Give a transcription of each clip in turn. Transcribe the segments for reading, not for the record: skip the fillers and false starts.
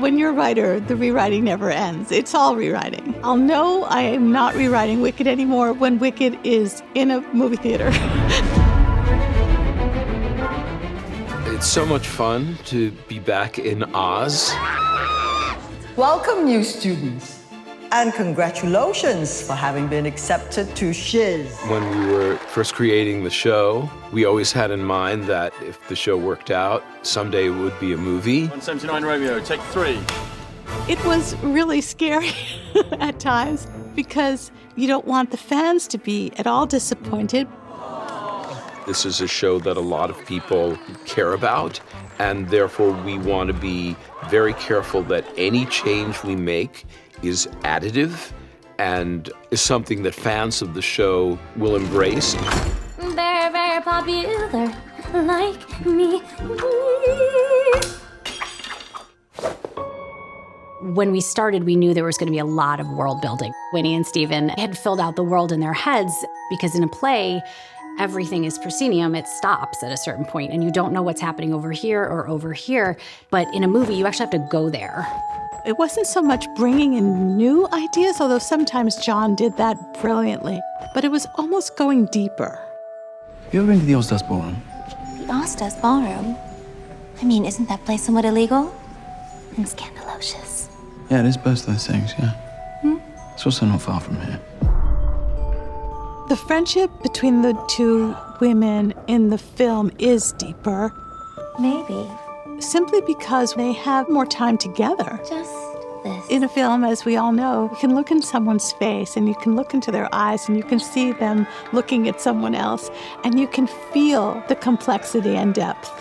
when you're a writer, the rewriting never ends. It's all rewriting. I'll know I am not rewriting Wicked anymore when Wicked is in a movie theater. It's so much fun to be back in Oz. Welcome, new students. And congratulations for having been accepted to Shiz. When we were first creating the show, we always had in mind that if the show worked out, someday it would be a movie. 179 Romeo, take 3. It was really scary at times because you don't want the fans to be at all disappointed. This is a show that a lot of people care about, and therefore we want to be very careful that any change we make is additive and is something that fans of the show will embrace. Very, very popular, like me. When we started, we knew there was going to be a lot of world building. Winnie and Steven had filled out the world in their heads because in a play, everything is proscenium. It stops at a certain point, and you don't know what's happening over here or over here. But in a movie, you actually have to go there. It wasn't so much bringing in new ideas, although sometimes John did that brilliantly, but it was almost going deeper. You ever been to the Ozdas Ballroom? The Ozdas Ballroom? I mean, isn't that place somewhat illegal? And scandalocious. Yeah, it is both those things, yeah. It's also not far from here. The friendship between the two women in the film is deeper. Maybe. Simply because they have more time together. Just this. In a film, as we all know, you can look in someone's face and you can look into their eyes and you can see them looking at someone else and you can feel the complexity and depth.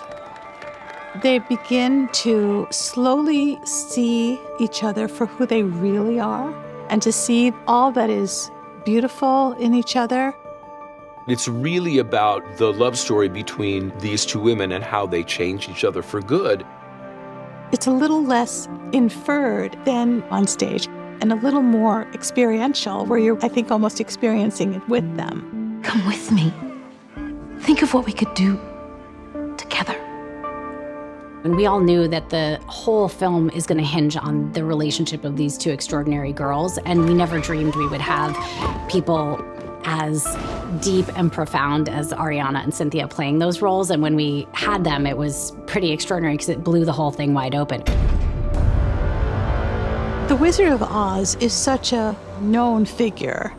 They begin to slowly see each other for who they really are and to see all that is beautiful in each other. It's really about the love story between these two women and how they change each other for good. It's a little less inferred than on stage and a little more experiential, where you're, I think, almost experiencing it with them. Come with me. Think of what we could do together. And we all knew that the whole film is going to hinge on the relationship of these two extraordinary girls, and we never dreamed we would have people as deep and profound as Ariana and Cynthia playing those roles. And when we had them, it was pretty extraordinary because it blew the whole thing wide open. The Wizard of Oz is such a known figure.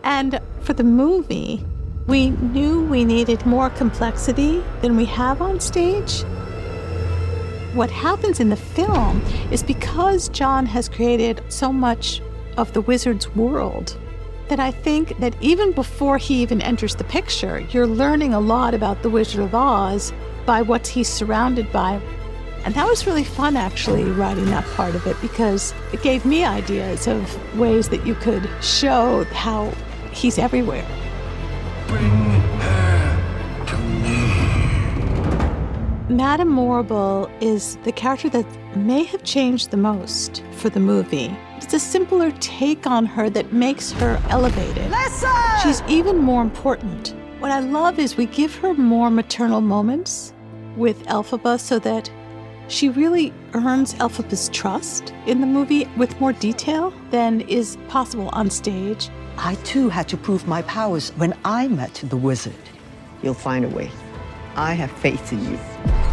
And for the movie, we knew we needed more complexity than we have on stage. What happens in the film is because John has created so much of the wizard's world, that I think that even before he even enters the picture, you're learning a lot about the Wizard of Oz by what he's surrounded by. And that was really fun, actually, writing that part of it, because it gave me ideas of ways that you could show how he's everywhere. Bring her to me. Madame Morrible is the character that may have changed the most for the movie. It's a simpler take on her that makes her elevated. Listen! She's even more important. What I love is we give her more maternal moments with Elphaba so that she really earns Elphaba's trust in the movie with more detail than is possible on stage. I too had to prove my powers when I met the wizard. You'll find a way. I have faith in you.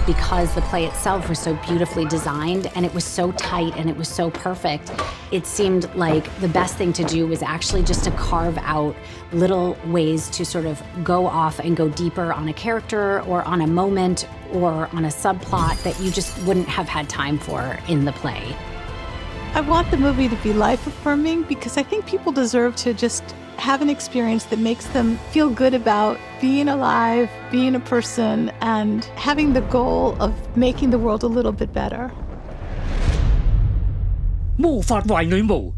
Because the play itself was so beautifully designed and it was so tight and it was so perfect, it seemed like the best thing to do was actually just to carve out little ways to sort of go off and go deeper on a character or on a moment or on a subplot that you just wouldn't have had time for in the play. I want the movie to be life-affirming because I think people deserve to just have an experience that makes them feel good about being alive, being a person, and having the goal of making the world a little bit better. 魔法壞女巫